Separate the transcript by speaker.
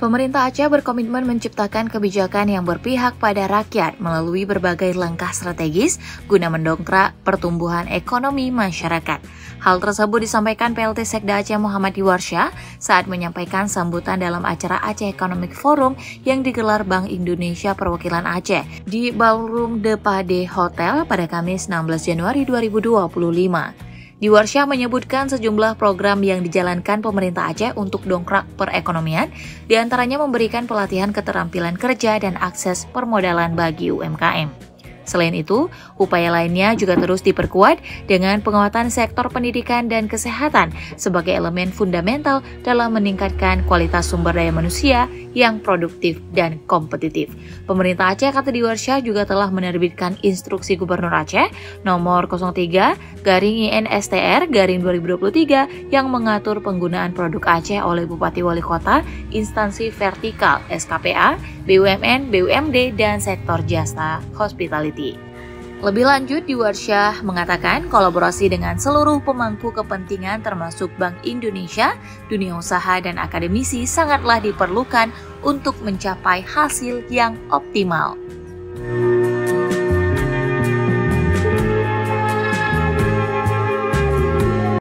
Speaker 1: Pemerintah Aceh berkomitmen menciptakan kebijakan yang berpihak pada rakyat melalui berbagai langkah strategis guna mendongkrak pertumbuhan ekonomi masyarakat. Hal tersebut disampaikan PLT Sekda Aceh Muhammad Diwarsya saat menyampaikan sambutan dalam acara Aceh Economic Forum yang digelar Bank Indonesia Perwakilan Aceh di Ballroom De Pade Hotel pada Kamis 16 Januari 2025. Diwarsya menyebutkan sejumlah program yang dijalankan pemerintah Aceh untuk dongkrak perekonomian, diantaranya memberikan pelatihan keterampilan kerja dan akses permodalan bagi UMKM. Selain itu, upaya lainnya juga terus diperkuat dengan penguatan sektor pendidikan dan kesehatan sebagai elemen fundamental dalam meningkatkan kualitas sumber daya manusia yang produktif dan kompetitif. Pemerintah Aceh, kata Diwarsya, juga telah menerbitkan Instruksi Gubernur Aceh nomor 03/INSTR/2023 yang mengatur penggunaan produk Aceh oleh Bupati Wali Kota, instansi vertikal SKPA, BUMN, BUMD, dan sektor jasa hospitality. Lebih lanjut, Diwarsya mengatakan kolaborasi dengan seluruh pemangku kepentingan termasuk Bank Indonesia, dunia usaha, dan akademisi sangatlah diperlukan untuk mencapai hasil yang optimal.